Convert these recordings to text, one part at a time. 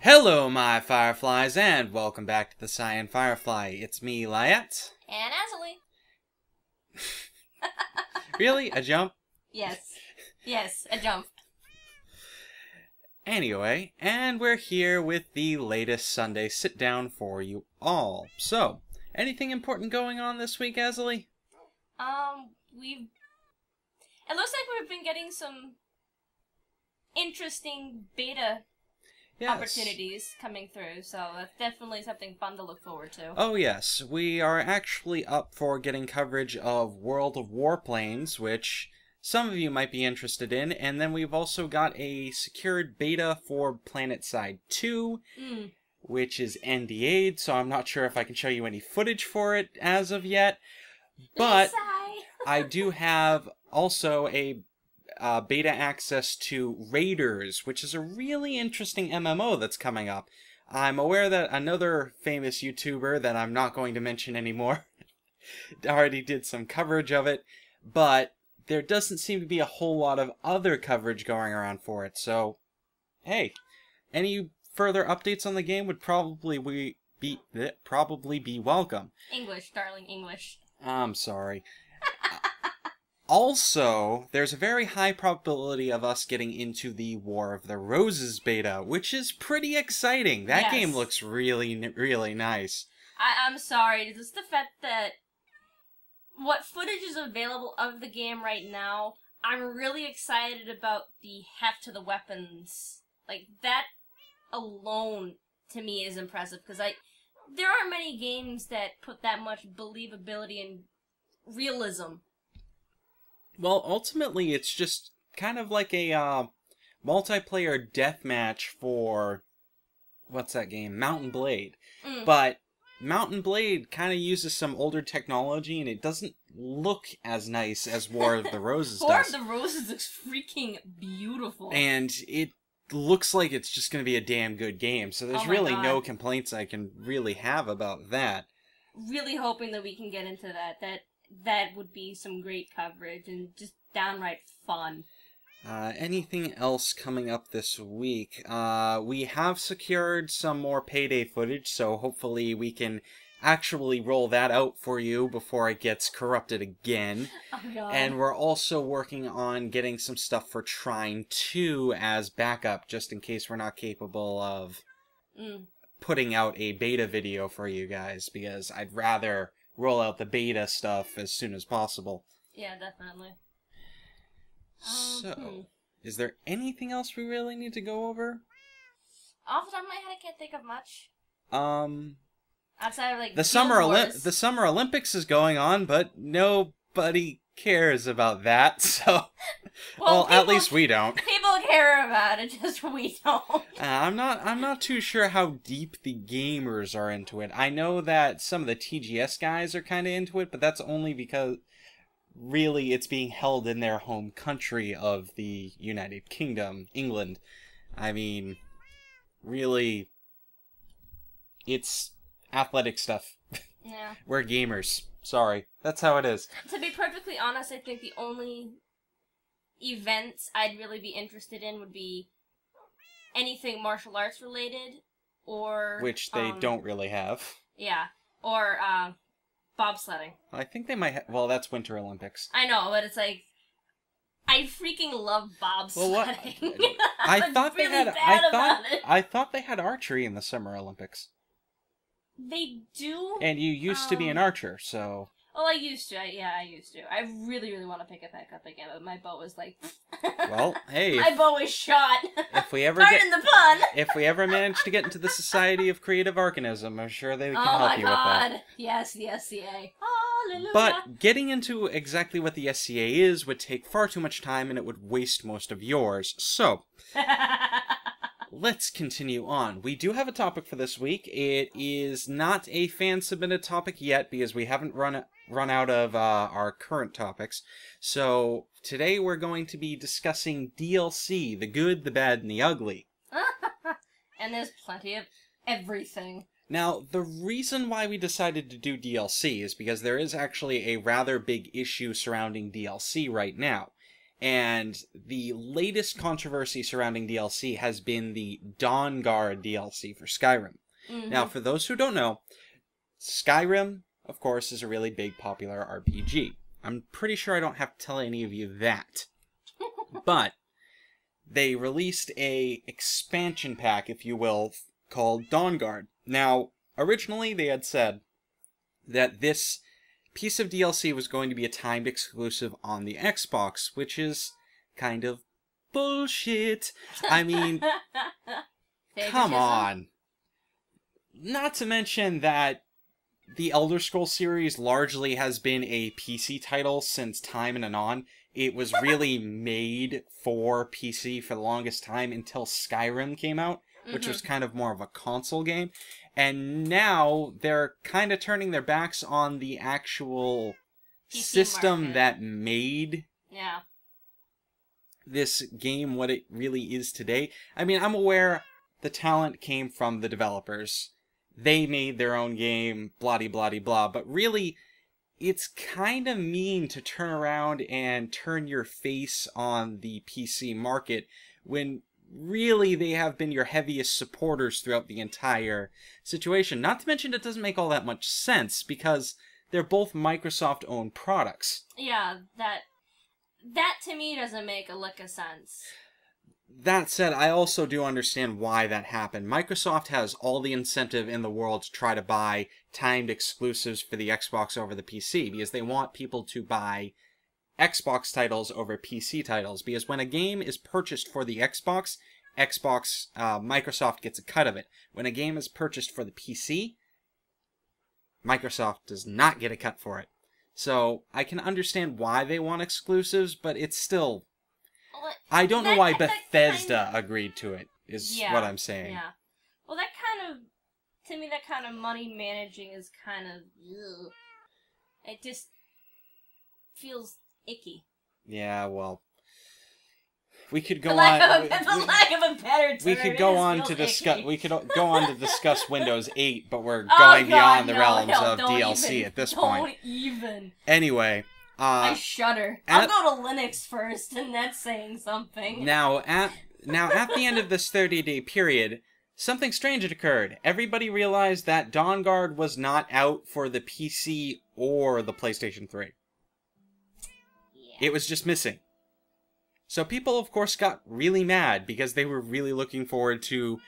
Hello, my fireflies, and welcome back to the TheCyanFirefly. It's me, Lyiat. And Azilie. Really? A jump? Yes. Yes, a jump. Anyway, and we're here with the latest Sunday sit-down for you all. So, anything important going on this week, Azilie? It looks like we've been getting some interesting beta opportunities coming through, so that's definitely something fun to look forward to. Oh yes, we are actually up for getting coverage of World of Warplanes, which some of you might be interested in, and then we've also got a secured beta for PlanetSide 2, which is NDA'd, so I'm not sure if I can show you any footage for it as of yet, but I do have also a beta access to Raiders, which is a really interesting MMO that's coming up. I'm aware that another famous YouTuber that I'm not going to mention anymore already did some coverage of it, but there doesn't seem to be a whole lot of other coverage going around for it, so hey, any further updates on the game would probably be welcome. English, darling, English. I'm sorry. Also, there's a very high probability of us getting into the War of the Roses beta, which is pretty exciting. That game looks really, really nice. I'm sorry, just the fact that what footage is available of the game right now, I'm really excited about the heft to the weapons. Like, that alone, to me, is impressive, because there aren't many games that put that much believability and realism. Well, ultimately, it's just kind of like a multiplayer deathmatch for, what's that game? Mountain Blade. But Mountain Blade kind of uses some older technology, and it doesn't look as nice as War of the Roses does. War of the Roses looks freaking beautiful. And it looks like it's just going to be a damn good game, so there's really no complaints I can really have about that. Really hoping that we can get into that. That would be some great coverage and just downright fun. Anything else coming up this week? We have secured some more Payday footage, so hopefully we can actually roll that out for you before it gets corrupted again. Oh, God. And we're also working on getting some stuff for Trine 2 as backup, just in case we're not capable of putting out a beta video for you guys, because I'd rather roll out the beta stuff as soon as possible. Yeah, definitely. So, is there anything else we really need to go over? Off the top of my head, I can't think of much. Outside of, like, the Summer Olympics is going on, but nobody cares about that, so... well, at least we don't. People care about it, just we don't. I'm not too sure how deep the gamers are into it. I know that some of the TGS guys are kind of into it, but that's only because really it's being held in their home country of the United Kingdom, England. I mean, really, it's athletic stuff. Yeah. We're gamers. Sorry. That's how it is. To be perfectly honest, I think the only events I'd really be interested in would be anything martial arts related, or... which they don't really have. Yeah. Or, bobsledding. I think they might well, that's Winter Olympics. I know, but it's like... I freaking love bobsledding. Well, what? I thought really they had... I thought they had archery in the Summer Olympics. They do? And you used to be an archer, so... Well, I used to. I used to. I really, really want to pick it back up again, but my bow was like... well, hey... my bow is shot! If we ever Pardon the pun! If we ever manage to get into the Society of Creative Arcanism, I'm sure they can help you with that. Yes, the SCA. Hallelujah! But getting into exactly what the SCA is would take far too much time, and it would waste most of yours. So... let's continue on. We do have a topic for this week. It is not a fan-submitted topic yet, because we haven't run out of our current topics. So, today we're going to be discussing DLC, the good, the bad, and the ugly. And there's plenty of everything. Now, the reason why we decided to do DLC is because there is actually a rather big issue surrounding DLC right now. And the latest controversy surrounding DLC has been the Dawnguard DLC for Skyrim. Now, for those who don't know, Skyrim, of course, is a really big, popular RPG. I'm pretty sure I don't have to tell any of you that. But they released a expansion pack, if you will, called Dawnguard. Now, originally they had said that this piece of DLC was going to be a timed exclusive on the Xbox, which is kind of bullshit. I mean, come on. Not to mention that the Elder Scrolls series largely has been a PC title since time and anon. It was really made for PC for the longest time until Skyrim came out, which was kind of more of a console game. And now they're kind of turning their backs on the actual PC system market that made this game what it really is today. I mean, I'm aware the talent came from the developers. They made their own game, blah-de-blah-de-blah, but really, it's kind of mean to turn around and turn your face on the PC market when really they have been your heaviest supporters throughout the entire situation. Not to mention it doesn't make all that much sense because they're both Microsoft-owned products. Yeah, that to me doesn't make a lick of sense. That said, I also do understand why that happened. Microsoft has all the incentive in the world to try to buy timed exclusives for the Xbox over the PC because they want people to buy Xbox titles over PC titles, because when a game is purchased for the Xbox, Microsoft gets a cut of it. When a game is purchased for the PC, Microsoft does not get a cut for it. So, I can understand why they want exclusives, but it's still... I don't know why Bethesda agreed to it, is what I'm saying. Yeah. Well, that kind of... To me, that kind of money managing is kind of... Ugh. It just feels icky. Yeah, well, we could go for lack of a better term, we could go on to discuss. We could go on to discuss Windows 8, but we're going beyond the realms of DLC at this point. Don't even. Anyway, I shudder. I'll go to Linux first, and that's saying something. Now at the end of this 30-day period, something strange had occurred. Everybody realized that Dawnguard was not out for the PC or the PlayStation 3. It was just missing. So people, of course, got really mad because they were really looking forward to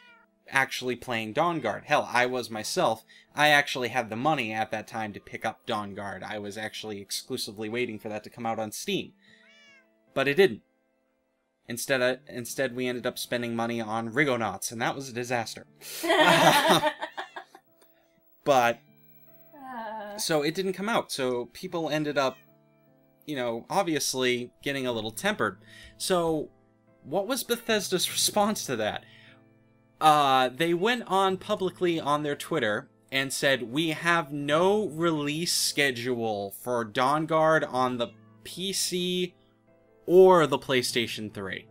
actually playing Dawnguard. Hell, I was myself. I actually had the money at that time to pick up Dawnguard. I was actually exclusively waiting for that to come out on Steam. But it didn't. Instead, we ended up spending money on Rigonauts, and that was a disaster. But, so it didn't come out. So people ended up, you know, obviously getting a little tempered. So, what was Bethesda's response to that? They went on publicly on their Twitter and said, "We have no release schedule for Dawnguard on the PC or the PlayStation 3.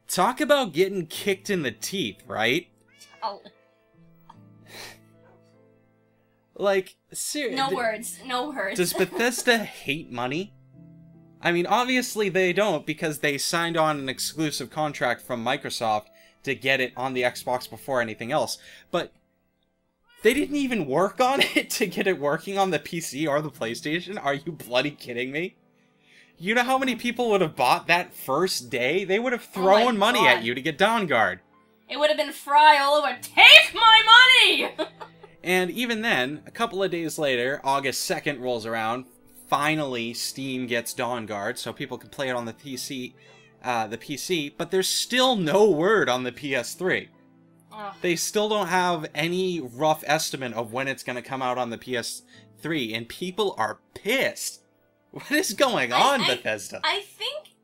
Talk about getting kicked in the teeth, right? Oh. Like, seriously. No words. Does Bethesda hate money? I mean, obviously they don't, because they signed on an exclusive contract from Microsoft to get it on the Xbox before anything else. But they didn't even work on it to get it working on the PC or the PlayStation? Are you bloody kidding me? You know how many people would have bought that first day? They would have thrown money at you to get Dawnguard. It would have been Fry all over. Take my money! And even then, a couple of days later, August 2nd rolls around. Finally, Steam gets Dawnguard, so people can play it on the PC, but there's still no word on the PS3. Ugh. They still don't have any rough estimate of when it's going to come out on the PS3, and people are pissed. What is going on, Bethesda? I think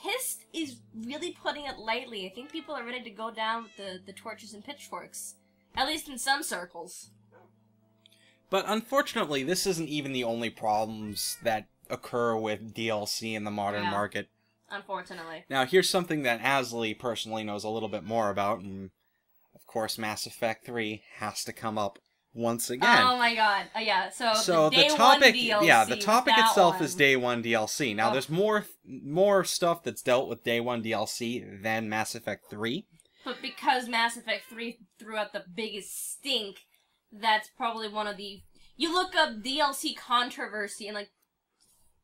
pissed is really putting it lightly. I think people are ready to go down with the torches and pitchforks. At least in some circles. But unfortunately, this isn't even the only problems that occur with DLC in the modern market. Unfortunately. Now, here's something that Azilie personally knows a little bit more about, and of course Mass Effect 3 has to come up once again. Oh my god. Yeah, So the day topic, one DLC, yeah, the topic itself one. is Day 1 DLC. Now, there's more stuff that's dealt with Day 1 DLC than Mass Effect 3. But because Mass Effect 3 threw out the biggest stink, that's probably one of the... You look up DLC controversy and, like...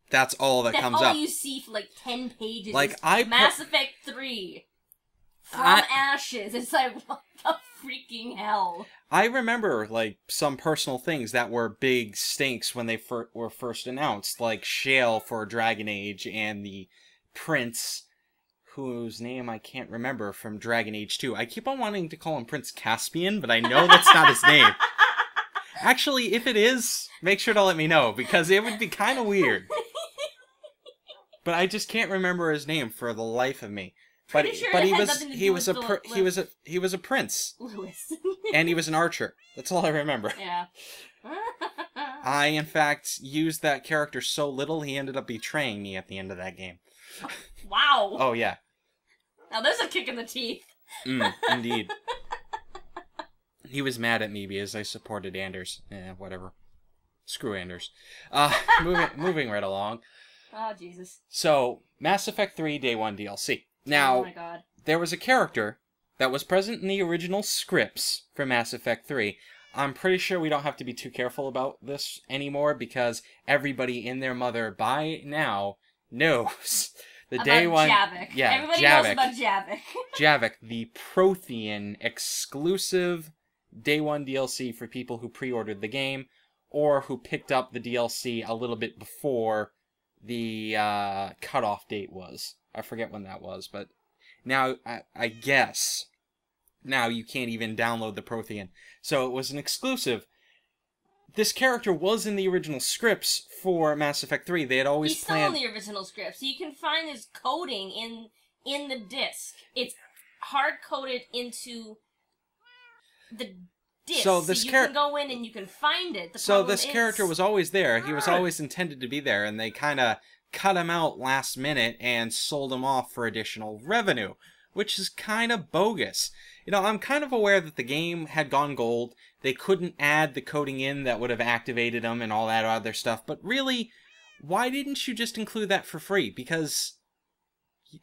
That's all that comes up. That's all you see for, like, 10 pages. Like, Mass Effect 3. From ashes. It's like, what the freaking hell? I remember, like, some personal things that were big stinks when they were first announced. Like, Shale for Dragon Age and the Prince... whose name I can't remember from Dragon Age 2. I keep on wanting to call him Prince Caspian, but I know that's not his name. Actually, if it is, make sure to let me know, because it would be kind of weird. But I just can't remember his name for the life of me. But he was a prince. Lewis. And he was an archer. That's all I remember. Yeah. I, in fact, used that character so little, he ended up betraying me at the end of that game. Wow. Oh, yeah. Now there's a kick in the teeth. Indeed. He was mad at me because I supported Anders. Whatever. Screw Anders. Moving right along. Oh, Jesus. So, Mass Effect 3 Day 1 DLC. Now, oh my God. There was a character that was present in the original scripts for Mass Effect 3. I'm pretty sure we don't have to be too careful about this anymore because everybody and their mother by now knows the about Day 1... Javik. Yeah, everybody Javik. knows about Javik. Javik, the Prothean exclusive Day 1 DLC for people who pre-ordered the game or who picked up the DLC a little bit before the cutoff date was. I forget when that was, but now I guess now you can't even download the Prothean. So it was an exclusive. This character was in the original scripts for Mass Effect 3. They had always He's planned... still in the original scripts. You can find his coding in the disc. It's hard-coded into the disc. So you can go in and you can find it. So this character was always there. He was always intended to be there, and they kind of cut him out last minute and sold him off for additional revenue, which is kind of bogus. You know, I'm kind of aware that the game had gone gold. They couldn't add the coding in that would have activated them and all that other stuff. But really, why didn't you just include that for free? Because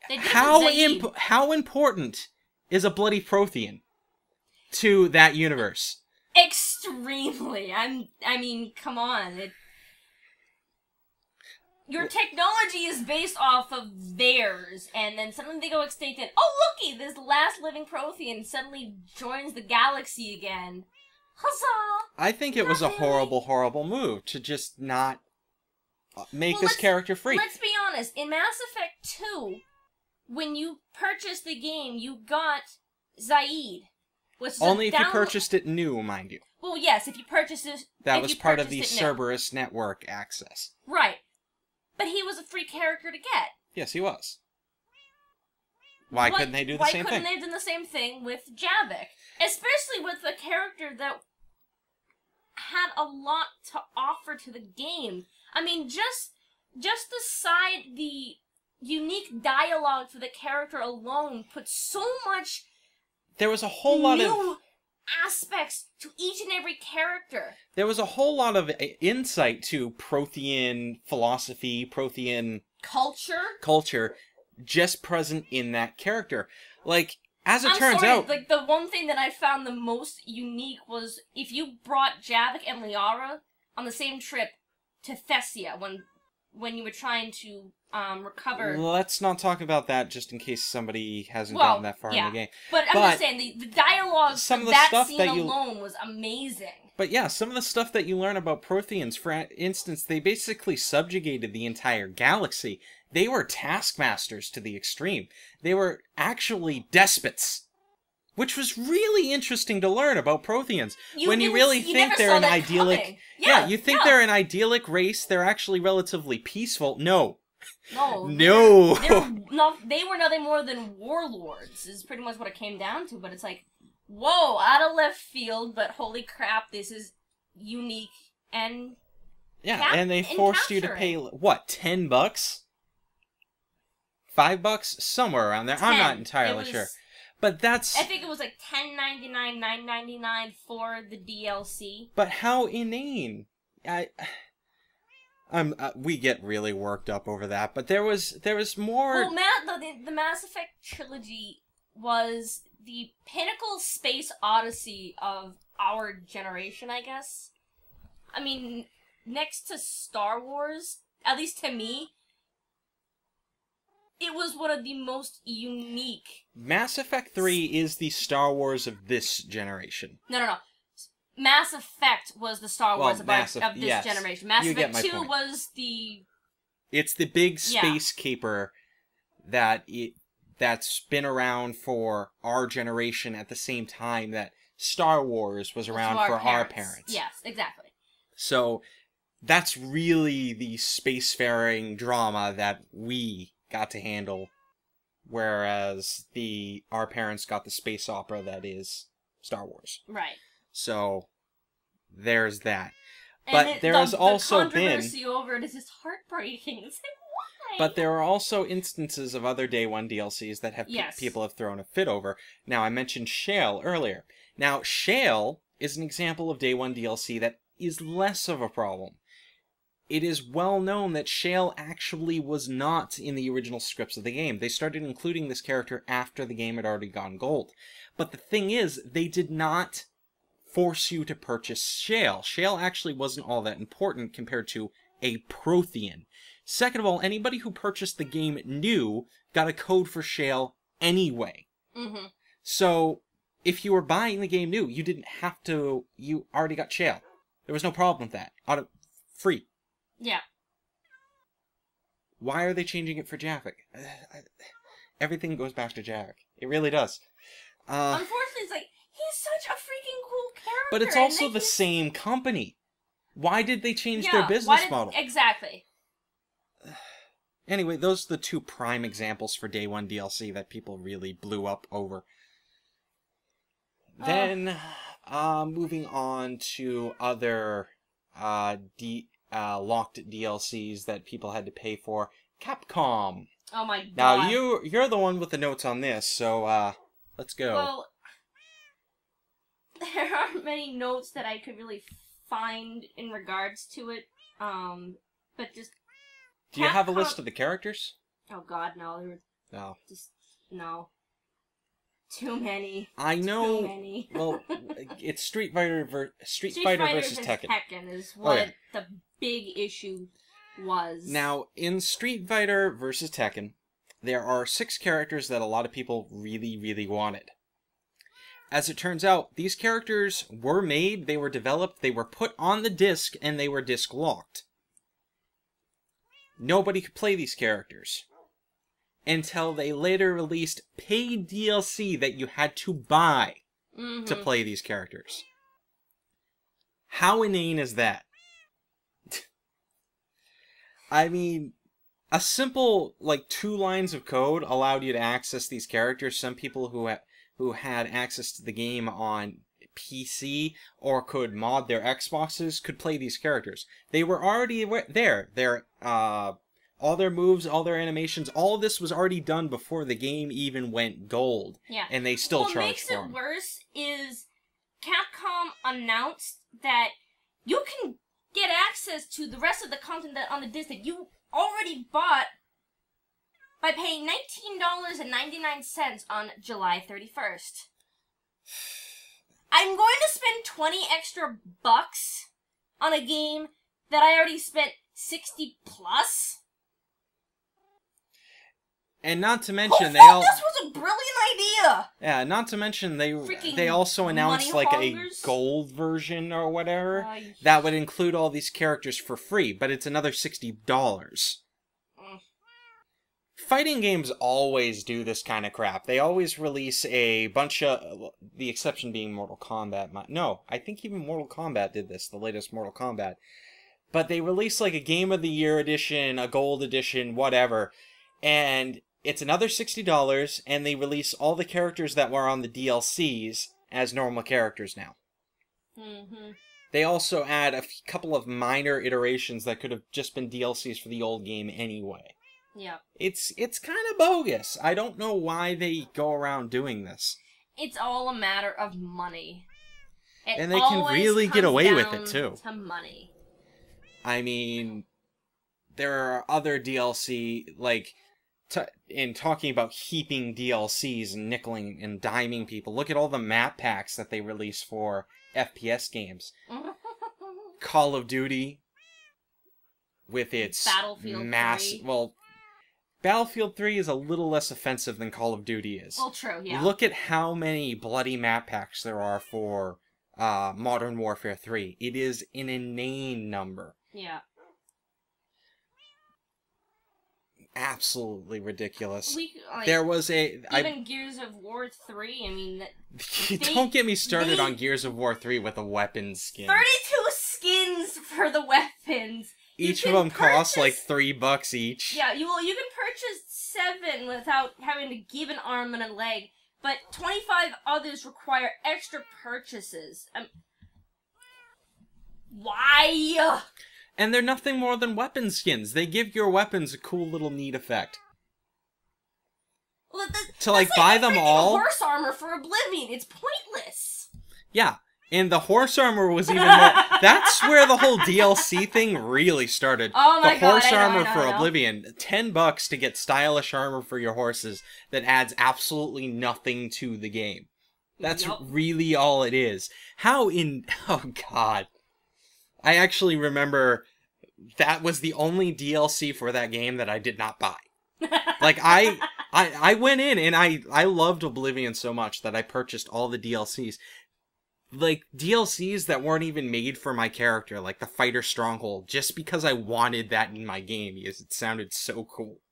how important is a bloody Prothean to that universe? Extremely. I mean, come on. Your technology is based off of theirs, and then suddenly they go extinct, and oh looky, this last living Prothean suddenly joins the galaxy again. Huzzah! I think it was a horrible, horrible move to just not make this character free. Let's be honest, in Mass Effect 2, when you purchased the game, you got Zaid. Only if you purchased it new, mind you. Well, yes, if you purchased it... That was part of the Cerberus network access. Right. But he was a free character to get. Yes, he was. Why couldn't they do the same thing? Why couldn't they have done the same thing with Javik? Especially with a character that had a lot to offer to the game. I mean, just the unique dialogue for the character alone put so much... There was a whole lot of... new aspects to each and every character. There was a whole lot of insight to Prothean philosophy, Prothean... Culture, just present in that character. Like, as it turns out... Like, the one thing that I found the most unique was if you brought Javik and Liara on the same trip to Thessia when you were trying to recover... Let's not talk about that just in case somebody hasn't gotten that far in the game. But I'm just saying, the dialogue from that scene alone was amazing. But yeah, some of the stuff that you learn about Protheans, for instance, they basically subjugated the entire galaxy. They were taskmasters to the extreme. They were actually despots. Which was really interesting to learn about Protheans. When you really think they're an idyllic... Yeah, you think they're an idyllic race, they're actually relatively peaceful. No. No. They were nothing more than warlords, is pretty much what it came down to. But it's like, whoa, out of left field, but holy crap, this is unique and... Yeah, and they forced you to pay, what, $10? $5? Somewhere around there. 10. I'm not entirely sure. But that's... I think it was like $10.99, $9.99 for the DLC. But how inane! We get really worked up over that, but there was more... Well, the Mass Effect trilogy was the pinnacle space odyssey of our generation, I guess. I mean, next to Star Wars, at least to me, it was one of the most unique... Mass Effect 3 is the Star Wars of this generation. No. Mass Effect was the Star Wars of this yes. generation. Mass You Effect get my 2 point. was the... It's the big space caper that's been around for our generation at the same time that Star Wars was around for our parents. Yes, exactly. So that's really the spacefaring drama that we got to handle, whereas our parents got the space opera that is Star Wars. Right. So there's that. And but there has also the controversy over it is just heartbreaking. It's like, why? But there are also instances of other Day One DLCs that have people have thrown a fit over. Now, I mentioned Shale earlier. Now, Shale is an example of Day One DLC that is less of a problem. It is well known that Shale actually was not in the original scripts of the game. They started including this character after the game had already gone gold. But the thing is, they did not force you to purchase Shale. Shale actually wasn't all that important compared to a Prothean. Second of all, anybody who purchased the game new got a code for Shale anyway. Mm-hmm. So, if you were buying the game new, you didn't have to... You already got Shale. There was no problem with that. Free. Yeah. Why are they changing it for Javik? Everything goes back to Javik. It really does. Unfortunately, it's like, he's such a freaking cool character. But it's also the same company. Why did they change their business model? Exactly. Anyway, those are the two prime examples for Day One DLC that people really blew up over. Then, moving on to other locked DLCs that people had to pay for. Capcom. Oh my god. Now, you're the one with the notes on this, so let's go. Well, there aren't many notes that I could really find in regards to it, but just... Do you have a list of the characters? Oh god, no. No. Just, no. Too many. I know. Too many. Well, it's Street Fighter versus Tekken. Tekken is what the big issue was. Now, in Street Fighter versus Tekken, there are 6 characters that a lot of people really, really wanted. As it turns out, these characters were made, they were developed, they were put on the disc, and they were disc locked. Nobody could play these characters until they later released paid DLC that you had to buy to play these characters. How inane is that? I mean, a simple, 2 lines of code allowed you to access these characters. Some people who had access to the game on PC or could mod their Xboxes could play these characters. They were already there. All their moves, all their animations, all of this was already done before the game even went gold. Yeah. And they still charge for them. What makes it worse is Capcom announced that you can get access to the rest of the content that on the disc that you already bought by paying $19.99 on July 31st. I'm going to spend 20 extra bucks on a game that I already spent 60 plus? And not to mention, this was a brilliant idea! Yeah, not to mention, they also announced, a gold version or whatever that would include all these characters for free, but it's another $60. Fighting games always do this kind of crap. They always release a bunch of... The exception being Mortal Kombat. No, I think even Mortal Kombat did this, the latest Mortal Kombat. But they release, a Game of the Year edition, a gold edition, whatever, and it's another $60, and they release all the characters that were on the DLCs as normal characters now. They also add a couple of minor iterations that could have just been DLCs for the old game anyway. Yeah. It's kind of bogus. I don't know why they go around doing this. It's all a matter of money. And they can really get away with it, too. To money. I mean, there are other DLC, like, in talking about heaping DLCs and nickeling and diming people, look at all the map packs that they release for FPS games. Call of Duty, with its Battlefield 3. Well, Battlefield 3 is a little less offensive than Call of Duty is. Well, true, yeah. Look at how many bloody map packs there are for Modern Warfare 3. It is an inane number. Yeah. Absolutely ridiculous. Like, there was even Gears of War 3, I mean... Don't get me started on Gears of War 3 with a weapon skin. 32 skins for the weapons! Each of them costs like $3 each. Yeah, you can purchase 7 without having to give an arm and a leg, but 25 others require extra purchases. Why? And they're nothing more than weapon skins. They give your weapons a cool little neat effect. Well, to like buy them all. Horse armor for Oblivion. It's pointless. Yeah, and the horse armor was even more. That's where the whole DLC thing really started. Oh my god! The horse armor I know. for Oblivion, $10 to get stylish armor for your horses that adds absolutely nothing to the game. That's really all it is. Oh god. I actually remember that was the only DLC for that game that I did not buy. Like, I went in and I loved Oblivion so much that I purchased all the DLCs. Like, DLCs that weren't even made for my character, like the Fighter Stronghold, just because I wanted that in my game, because it sounded so cool.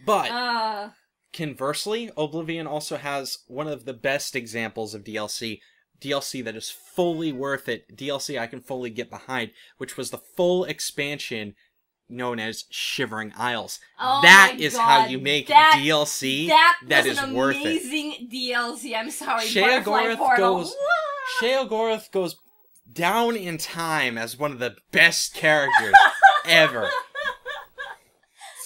But, conversely, Oblivion also has one of the best examples of DLC that is fully worth it, DLC I can fully get behind, which was the full expansion known as Shivering Isles. Oh that is how you make DLC that is worth it. That was an amazing DLC. I'm sorry, Sheogorath goes down in time as one of the best characters ever. He's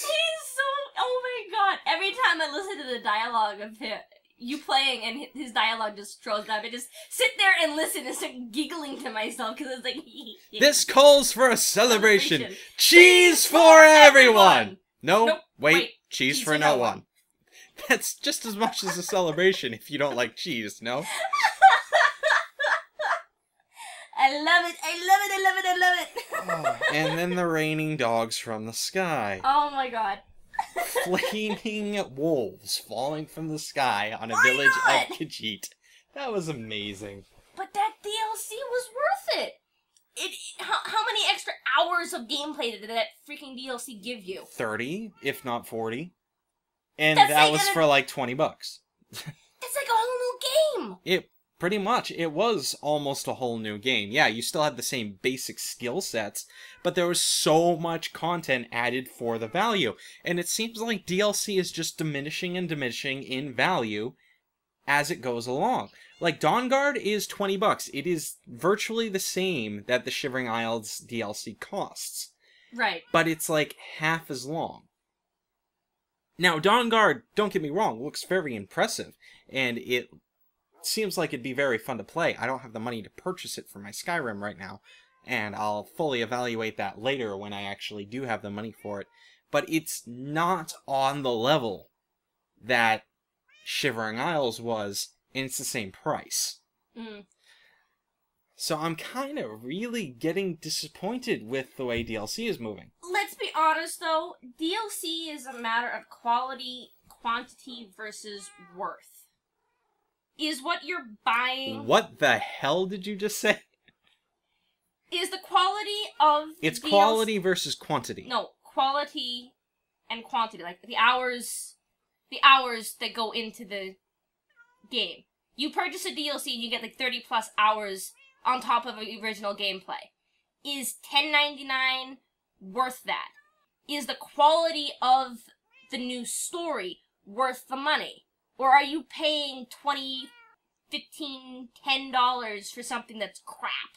so... Oh my god. Every time I listen to the dialogue of you playing and his dialogue just shows up, I just sit there and listen and start giggling to myself because it's like... This calls for a celebration. Cheese for everyone! No, wait, cheese for no one. That's just as much as a celebration if you don't like cheese, no? I love it, I love it, I love it, I love it! Oh, and then the raining dogs from the sky. Oh my god. Flaming wolves falling from the sky on a village of Khajiit. That was amazing. But that DLC was worth it. How many extra hours of gameplay did that freaking DLC give you? 30, if not 40. And that was for like $20. That's like a whole new game. Pretty much, it was almost a whole new game. Yeah, you still had the same basic skill sets, but there was so much content added for the value. And it seems like DLC is just diminishing and diminishing in value as it goes along. Like, Dawnguard is $20. It is virtually the same that the Shivering Isles DLC costs. Right. But it's like half as long. Now, Dawnguard, don't get me wrong, looks very impressive, and it seems like it'd be very fun to play. I don't have the money to purchase it for my Skyrim right now, and I'll fully evaluate that later when I actually do have the money for it. But it's not on the level that Shivering Isles was, and it's the same price. Mm. So I'm kind of really getting disappointed with the way DLC is moving. Let's be honest though, DLC is a matter of quality, quantity versus worth. Is what you're buying... What the hell did you just say? Is the quality of... It's quality versus quantity. No, quality and quantity. Like, the hours that go into the game. You purchase a DLC and you get like 30 plus hours on top of the original gameplay. Is $10.99 worth that? Is the quality of the new story worth the money? Or are you paying $20, $15, $10 for something that's crap?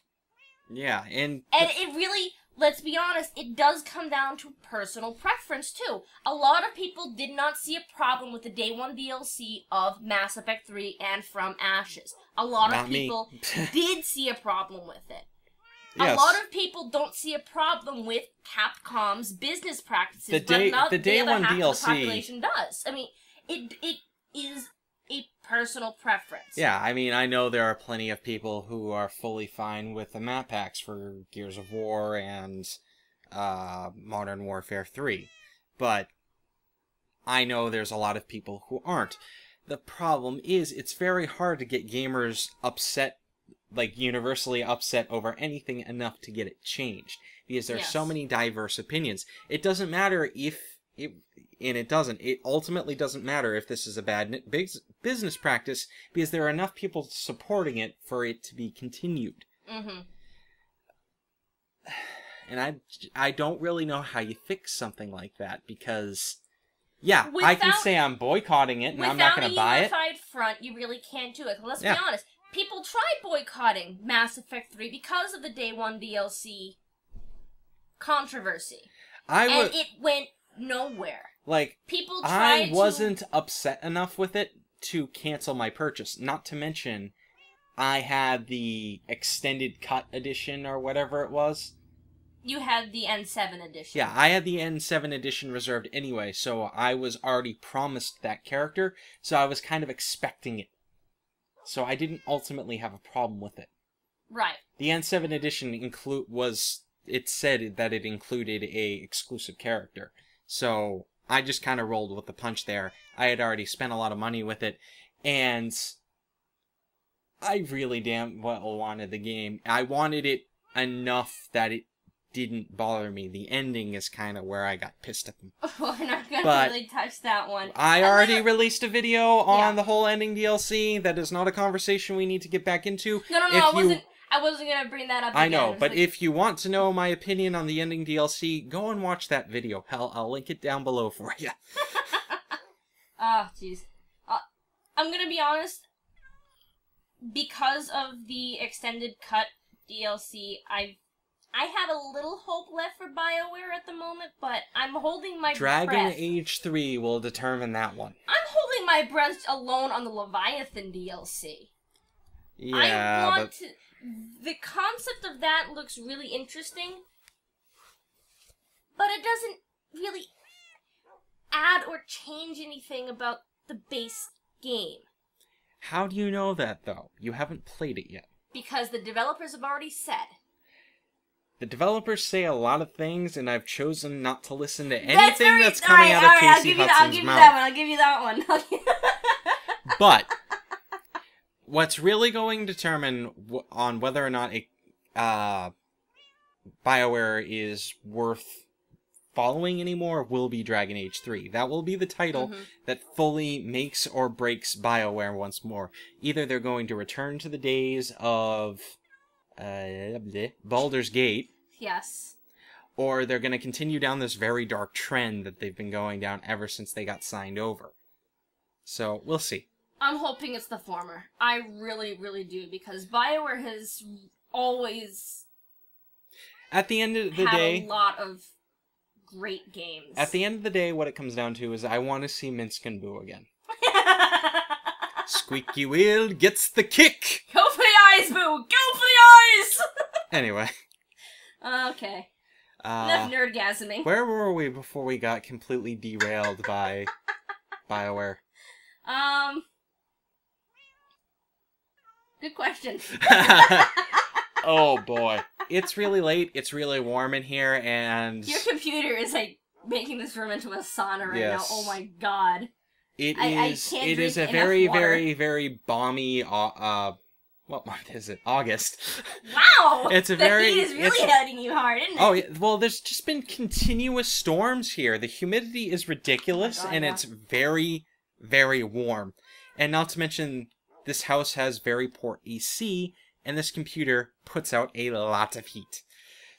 Yeah, and it really, let's be honest, it does come down to personal preference, too. A lot of people did not see a problem with the Day 1 DLC of Mass Effect 3 and From Ashes. A lot of people did see a problem with it. Yes. A lot of people don't see a problem with Capcom's business practices, the day but the Day other 1 half DLC of the population does. I mean, it is a personal preference. Yeah, I mean, I know there are plenty of people who are fully fine with the map packs for Gears of War and Modern Warfare 3, but I know there's a lot of people who aren't. The problem is, it's very hard to get gamers upset, like universally upset over anything enough to get it changed, because there's so many diverse opinions. It doesn't matter it ultimately doesn't matter if this is a bad business practice, because there are enough people supporting it for it to be continued. Mm-hmm. And I don't really know how you fix something like that, because yeah, I can say I'm boycotting it and I'm not going to buy it. Without a unified front, you really can't do it. Let's be honest. People tried boycotting Mass Effect 3 because of the Day 1 DLC controversy. And it went nowhere. Like, people tried I wasn't upset enough with it to cancel my purchase. Not to mention, I had the extended cut edition or whatever it was. You had the N7 edition. Yeah, I had the N7 edition reserved anyway, so I was already promised that character, so I was kind of expecting it. So I didn't ultimately have a problem with it. Right. The N7 edition it said that it included a exclusive character. So I just kind of rolled with the punch there. I had already spent a lot of money with it, and I really damn well wanted the game. I wanted it enough that it didn't bother me. The ending is kind of where I got pissed at them. We're not going to really touch that one. I already released a video on the whole ending DLC. That is not a conversation we need to get back into. No, I wasn't going to bring that up I know, but if you want to know my opinion on the ending DLC, go and watch that video. Hell, I'll link it down below for you. Oh, jeez. I'm going to be honest. Because of the extended cut DLC, I have a little hope left for BioWare at the moment, but I'm holding my breath. Dragon Age 3 will determine that one. I'm holding my breath alone on the Leviathan DLC. Yeah, the concept of that looks really interesting, but it doesn't really add or change anything about the base game. How do you know that, though? You haven't played it yet. Because the developers have already said. The developers say a lot of things, and I've chosen not to listen to anything that's coming out of Casey Hudson's mouth. I'll give you that one. But what's really going to determine on whether or not BioWare is worth following anymore will be Dragon Age 3. That will be the title that fully makes or breaks BioWare once more. Either they're going to return to the days of Baldur's Gate. Yes. Or they're going to continue down this very dark trend that they've been going down ever since they got signed over. So, we'll see. I'm hoping it's the former. I really, really do, because BioWare has always at the end of the day, had a lot of great games. At the end of the day, what it comes down to is I want to see Minsk and Boo again. Squeaky wheel gets the kick! Go for the eyes, Boo! Go for the eyes! Anyway. Okay. Enough nerdgasming. Where were we before we got completely derailed by BioWare? Good question. Oh boy. It's really late, it's really warm in here, and your computer is like making this room into a sauna right now. Oh my god. It is a very, very, very balmy what month is it? August. Wow! It's a the heat is really hitting you hard, isn't it? Oh, yeah, well, there's just been continuous storms here. The humidity is ridiculous, and it's very, very warm. And not to mention, this house has very poor AC, and this computer puts out a lot of heat.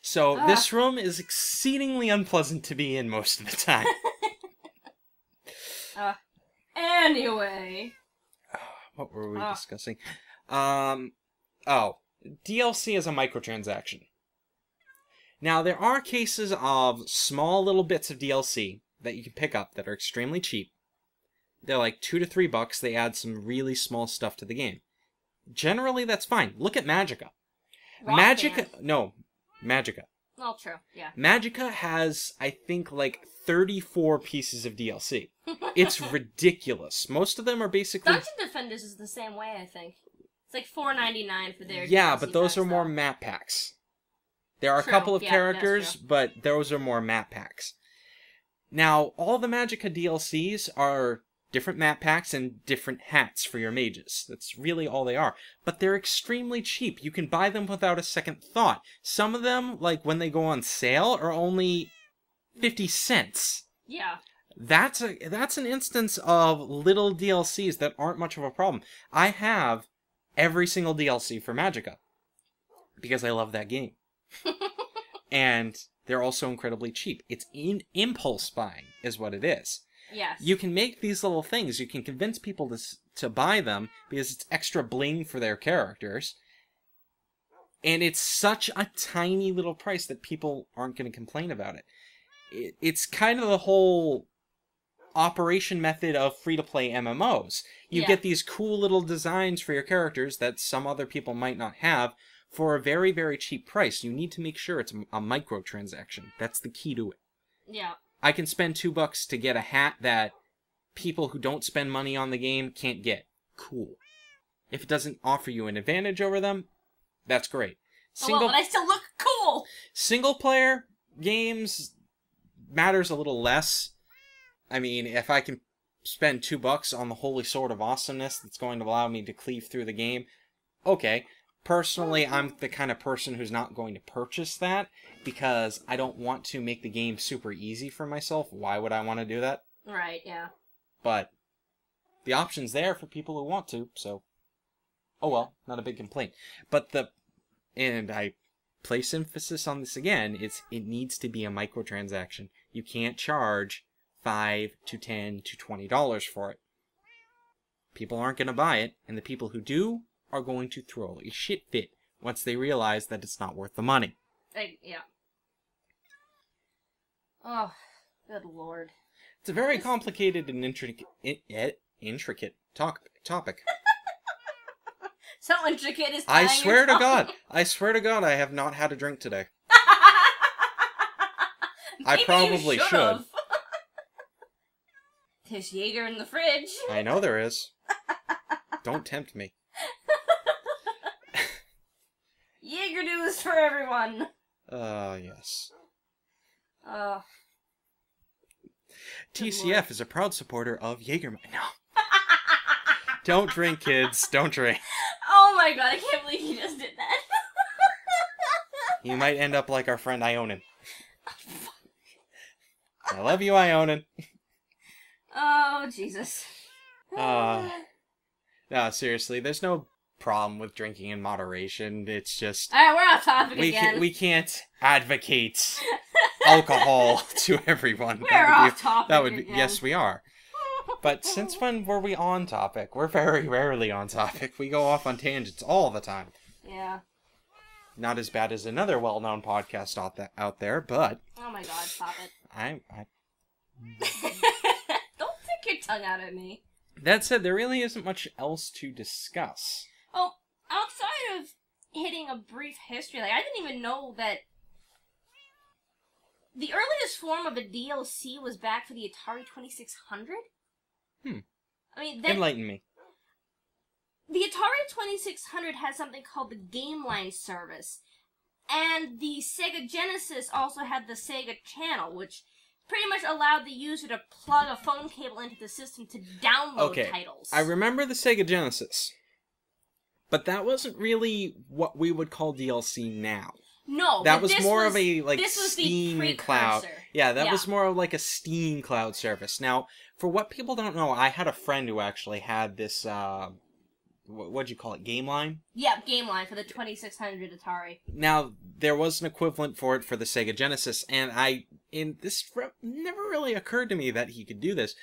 So this room is exceedingly unpleasant to be in most of the time. Anyway. What were we discussing? DLC is a microtransaction. Now, there are cases of small little bits of DLC that you can pick up that are extremely cheap. They're like $2 to $3. They add some really small stuff to the game. Generally, that's fine. Look at Magica. Magica. Oh, true. Yeah. Magica has, I think, like 34 pieces of DLC. It's ridiculous. Most of them are basically... Dungeon Defenders is the same way, I think. It's like $4.99 for their Yeah, DLC but those packs, are more though. map packs. There are True. a couple of Yeah, characters, that's true. but those are more map packs. Now, all the Magica DLCs are different map packs and different hats for your mages. That's really all they are. But they're extremely cheap. You can buy them without a second thought. Some of them, like when they go on sale, are only 50 cents. Yeah. That's an instance of little DLCs that aren't much of a problem. I have every single DLC for Magica because I love that game. And they're also incredibly cheap. It's impulse buying is what it is. Yes. You can make these little things. You can convince people to buy them because it's extra bling for their characters. And it's such a tiny little price that people aren't going to complain about it. It's kind of the whole operation method of free-to-play MMOs. You get these cool little designs for your characters that some other people might not have for a very, very cheap price. You need to make sure it's a microtransaction. That's the key to it. Yeah. I can spend $2 to get a hat that people who don't spend money on the game can't get. Cool. If it doesn't offer you an advantage over them, that's great. But I still look cool! Single-player games matters a little less. I mean, if I can spend $2 on the Holy Sword of Awesomeness that's going to allow me to cleave through the game, okay. Personally, I'm the kind of person who's not going to purchase that because I don't want to make the game super easy for myself. Why would I want to do that? Right, yeah. But the option's there for people who want to, so... Oh well, not a big complaint. But and I place emphasis on this again, it needs to be a microtransaction. You can't charge $5 to $10 to $20 for it. People aren't going to buy it, and the people who do are going to throw a shit fit once they realize that it's not worth the money. Yeah. Oh, good lord. It's a very complicated and intricate topic. So intricate is I tying swear your to tongue. God, I have not had a drink today. I Maybe you probably should. should've. There's Jaeger in the fridge. I know there is. Don't tempt me. Jaeger news for everyone. Yes. TCF is a proud supporter of Jägermeister. No. Don't drink, kids. Don't drink. Oh my god, I can't believe you just did that. You might end up like our friend Ionin. I love you, Ionin. Oh, Jesus. No, seriously, there's no problem with drinking in moderation. It's just... Alright, we're off topic again. We can't advocate alcohol to everyone. We're off topic again. Yes, we are. But since when were we on topic? We're very rarely on topic. We go off on tangents all the time. Yeah. Not as bad as another well-known podcast out there, but... Oh my god, stop it. Don't stick your tongue out at me. That said, there really isn't much else to discuss. Oh, outside of hitting a brief history, I didn't even know that the earliest form of a DLC was back for the Atari 2600? I mean, Enlighten me. The Atari 2600 had something called the Game Line service, and the Sega Genesis also had the Sega Channel, which pretty much allowed the user to plug a phone cable into the system to download titles. I remember the Sega Genesis, but that wasn't really what we would call DLC now. No, that was more of a this was Steam the cloud. Yeah, that was more of like a Steam cloud service. Now, for what people don't know, I had a friend who actually had this. What'd you call it? Game Line? Yeah, Game Line for the 2600 Atari. Now, there was an equivalent for it for the Sega Genesis, and this never really occurred to me that he could do this,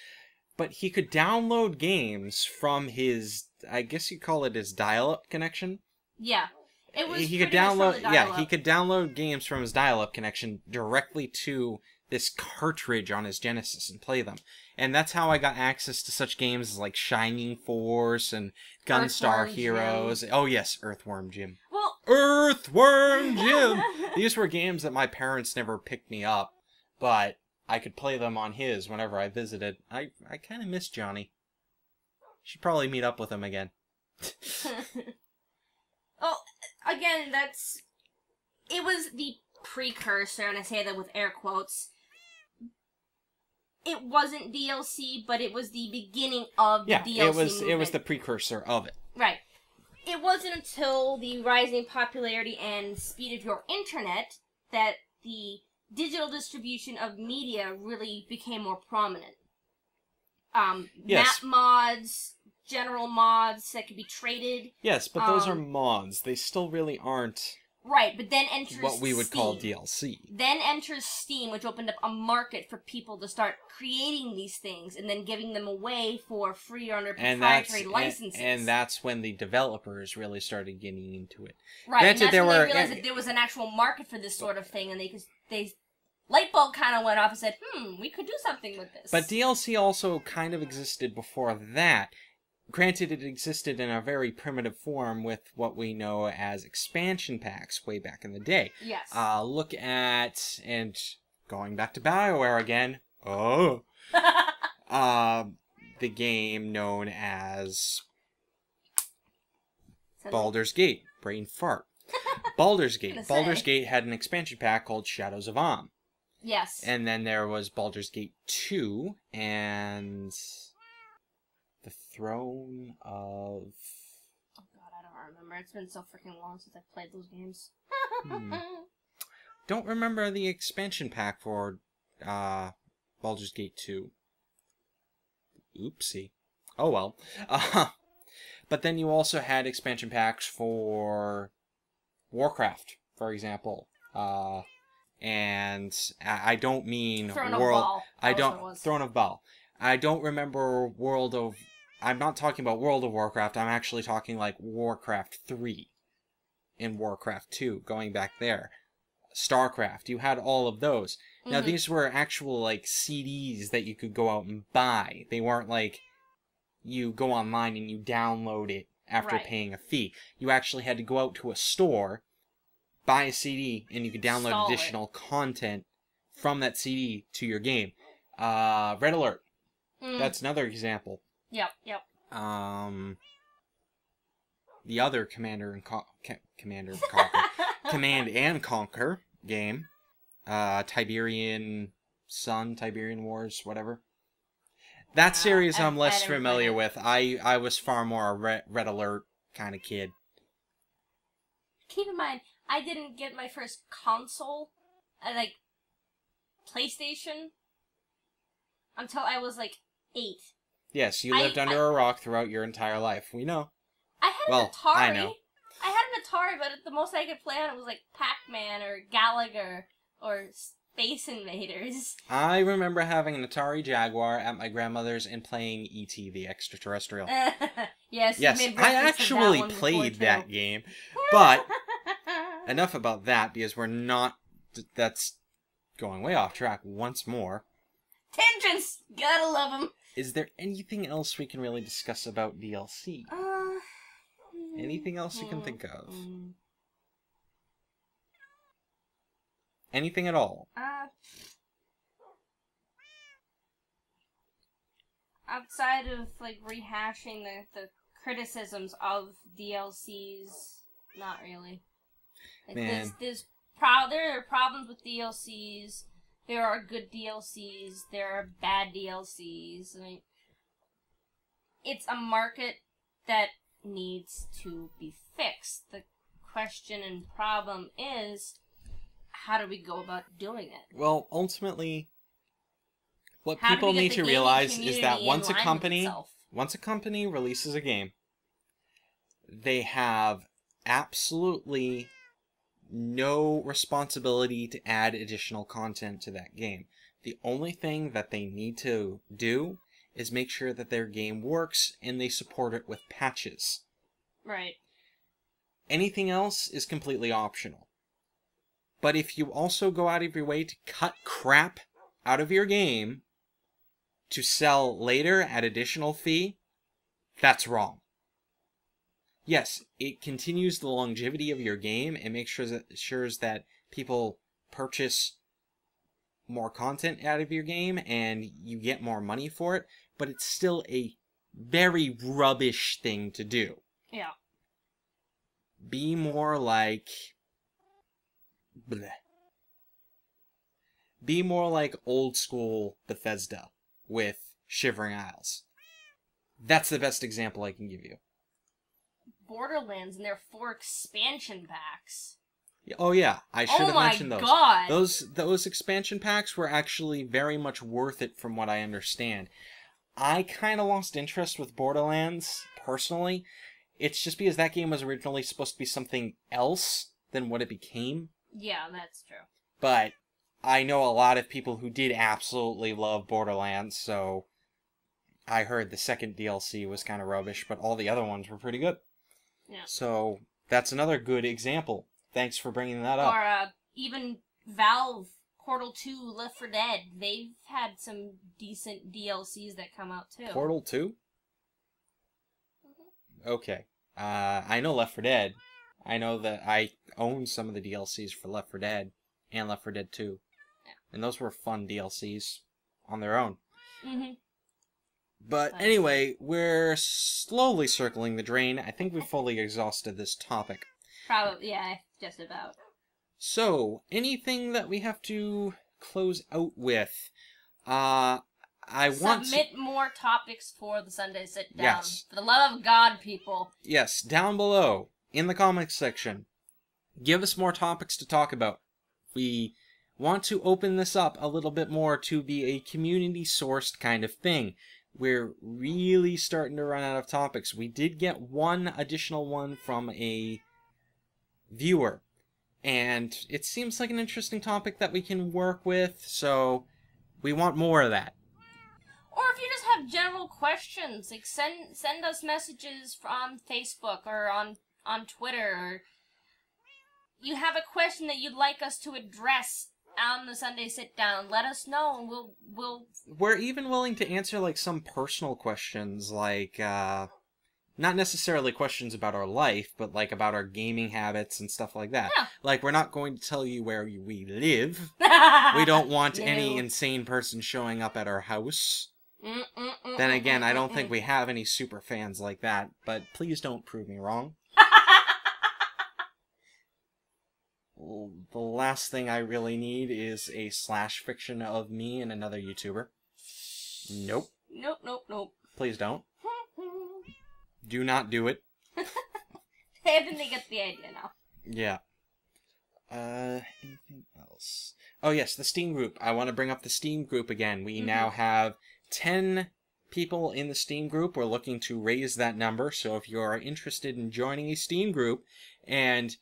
but he could download games from his, I guess you'd call it his dial-up connection. Yeah. It was he could pretty much from download the dial-up. he could download games from his dial-up connection directly to this cartridge on his Genesis and play them. And that's how I got access to such games as like Shining Force and Gunstar Earthworm Heroes. Jim. Oh yes, Earthworm Jim. Well, Earthworm Jim! These were games that my parents never picked me up, but I could play them on his whenever I visited. I kind of miss Johnny. Should probably meet up with him again. oh, again, it was the precursor, and I say that with air quotes. It wasn't DLC, but it was the beginning of the DLC movement. It was the precursor of it. Right. It wasn't until the rising popularity and speed of your internet that the digital distribution of media really became more prominent. Yes. Map mods, general mods that could be traded. Yes, but those are mods. They still really aren't right, but then enters what we would Steam. call DLC. Then enters Steam, which opened up a market for people to start creating these things and then giving them away for free or under proprietary licenses. And that's when the developers really started getting into it. Right, Granted, and that's when they realized that there was an actual market for this sort of thing, and they light bulb kind of went off and said, we could do something with this. But DLC also kind of existed before that. Granted, it existed in a very primitive form with what we know as expansion packs way back in the day. Yes. Look at, and going back to BioWare again, the game known as Baldur's Gate. Brain fart. Baldur's Gate. Baldur's Gate had an expansion pack called Shadows of Amn. Yes. And then there was Baldur's Gate 2 and the Throne of... Oh god, I don't remember. It's been so freaking long since I've played those games. Don't remember the expansion pack for Baldur's Gate 2. Oopsie. Oh well. But then you also had expansion packs for Warcraft, for example. And I don't mean Throne of Baal. Throne of Baal. I don't remember I'm not talking about World of Warcraft. I'm actually talking like Warcraft 3 and Warcraft 2, going back there. StarCraft. You had all of those. Mm-hmm. Now these were actual like CDs that you could go out and buy. They weren't like you go online and you download it after paying a fee. You actually had to go out to a store, buy a CD, and you could download additional content from that CD to your game. Red Alert. That's another example. Yep. The other Command and Conquer game. Tiberian Wars, whatever. That series I'm less familiar with. I was far more a Red Alert kind of kid. Keep in mind, I didn't get my first console, like PlayStation, until I was like 8. Yes, you lived under a rock throughout your entire life. We know. I had an Atari. I know. I had an Atari, but the most I could play on it was like Pac-Man or Gallagher or Space Invaders. I remember having an Atari Jaguar at my grandmother's and playing E.T. the Extraterrestrial. Yes, I actually played that game. But enough about that, because that's going way off track once more. Tangents! Gotta love them. Is there anything else we can really discuss about DLC? Anything else you can think of? Anything at all? Outside of like rehashing the criticisms of DLCs, not really. Like, Man. There are problems with DLCs. There are good DLCs. There are bad DLCs. I mean, it's a market that needs to be fixed. The question and problem is, how do we go about doing it? Well, ultimately, what people need to realize is that once a company releases a game, they have absolutely no responsibility to add additional content to that game. The only thing that they need to do is make sure that their game works and they support it with patches. Right. Anything else is completely optional. But if you also go out of your way to cut crap out of your game to sell later at additional fee, that's wrong. Yes, it continues the longevity of your game and makes sure that people purchase more content out of your game and you get more money for it, but it's still a very rubbish thing to do. Yeah. Be more like... bleh. Be more like old school Bethesda with Shivering Isles. That's the best example I can give you. Borderlands and their 4 expansion packs. Oh yeah, I should have mentioned those. Oh my god! Those expansion packs were actually very much worth it from what I understand. I kind of lost interest with Borderlands, personally. It's just because that game was originally supposed to be something else than what it became. Yeah, that's true. But I know a lot of people who did absolutely love Borderlands, so I heard the second DLC was kind of rubbish, but all the other ones were pretty good. Yeah. So that's another good example. Thanks for bringing that up. Or even Valve, Portal 2, Left 4 Dead, they've had some decent DLCs that come out too. Portal 2? Okay. I know Left 4 Dead. I know that I own some of the DLCs for Left 4 Dead and Left 4 Dead 2. Yeah. And those were fun DLCs on their own. Mm-hmm. But anyway, we're slowly circling the drain. I think we've fully exhausted this topic. Probably, yeah, just about. So, anything that we have to close out with? Submit more topics for the Sunday Sit Down. Yes. For the love of God, people. Yes, down below, in the comments section. Give us more topics to talk about. We want to open this up a little bit more to be a community-sourced kind of thing. We're really starting to run out of topics. We did get one additional one from a viewer, and it seems like an interesting topic that we can work with, so we want more of that. Or if you just have general questions, like send us messages on Facebook or on Twitter, or you have a question that you'd like us to address on the Sunday Sit Down, let us know and we'll We're even willing to answer like some personal questions, like not necessarily questions about our life, but like about our gaming habits and stuff like that. Yeah. Like, we're not going to tell you where we live. We don't want any insane person showing up at our house. Then again, I don't think we have any super fans like that, but please don't prove me wrong. The last thing I really need is a slash fiction of me and another YouTuber. Nope. Nope. Please don't. Do not do it. I think they get the idea now. Yeah. Anything else? Oh yes, the Steam group. I want to bring up the Steam group again. We now have 10 people in the Steam group. We're looking to raise that number, so if you are interested in joining a Steam group and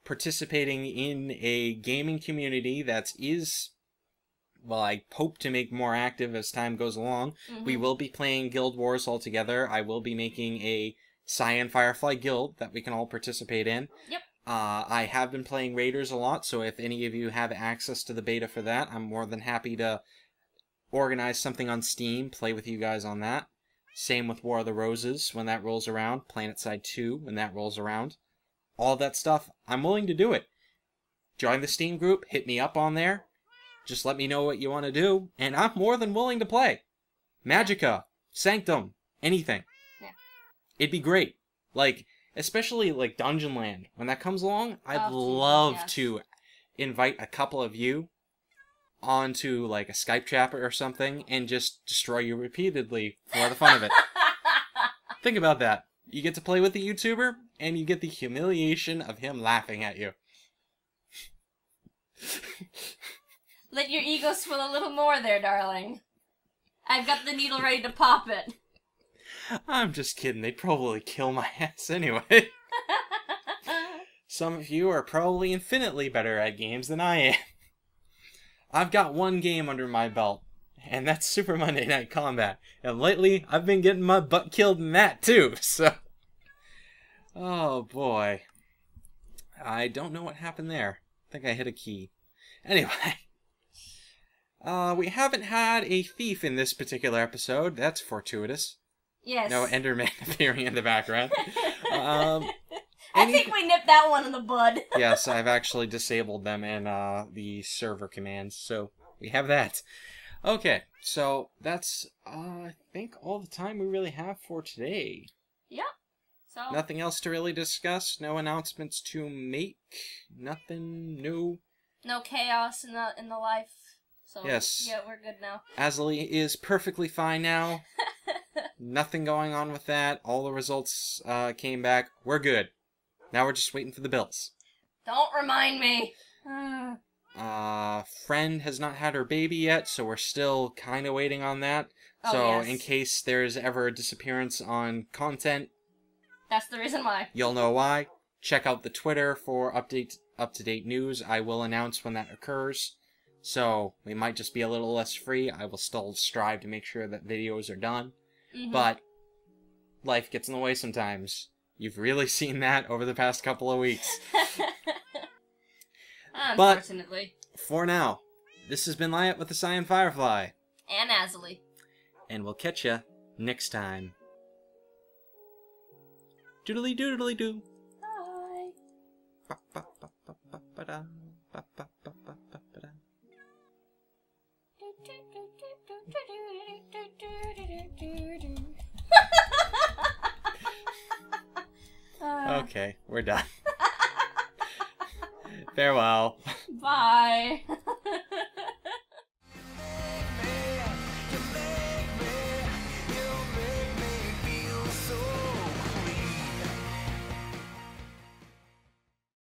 participating in a gaming community that is, well, I hope to make more active as time goes along. We will be playing Guild Wars all together. I will be making a TheCyanFirefly guild that we can all participate in. Yep. I have been playing Raiders a lot, so if any of you have access to the beta for that, I'm more than happy to organize something on Steam, play with you guys on that. Same with War of the Roses when that rolls around, PlanetSide 2 when that rolls around. All that stuff, I'm willing to do it. Join the Steam group, hit me up on there. Just let me know what you want to do, and I'm more than willing to play. Magicka, Sanctum, anything. Yeah. It'd be great. Like, especially like Dungeon Land. When that comes along, I'd love to invite a couple of you onto like a Skype chat or something and just destroy you repeatedly for the fun of it. Think about that. You get to play with the YouTuber, and you get the humiliation of him laughing at you. Let your ego swell a little more there, darling. I've got the needle ready to pop it. I'm just kidding. They'd probably kill my ass anyway. Some of you are probably infinitely better at games than I am. I've got one game under my belt, and that's Super Monday Night Combat. And lately, I've been getting my butt killed in that too, so... Oh, boy. I don't know what happened there. I think I hit a key. Anyway. We haven't had a thief in this particular episode. That's fortuitous. Yes. No Enderman appearing in the background. I think we nipped that one in the bud. Yes, I've actually disabled them in the server commands, so we have that. Okay, so that's, I think, all the time we really have for today. Yep. So Nothing else to really discuss, no announcements to make, nothing new. no chaos in the life. So Yes. yeah, we're good now. Azilie is perfectly fine now. Nothing going on with that. All the results came back. We're good. Now we're just waiting for the bills. Don't remind me. Friend has not had her baby yet, so we're still kind of waiting on that. Oh, So yes. in case there's ever a disappearance on content, That's the reason why. you'll know why. Check out the Twitter for up-to-date news. I will announce when that occurs. So we might just be a little less free. I will still strive to make sure that videos are done. Mm-hmm. But life gets in the way sometimes. You've really seen that over the past couple of weeks. Unfortunately. But for now, this has been Lyiat with the TheCyanFirefly. And Azilie. And we'll catch ya next time. Doodly doodly doo. Bye. Okay, we're done. Farewell. Bye.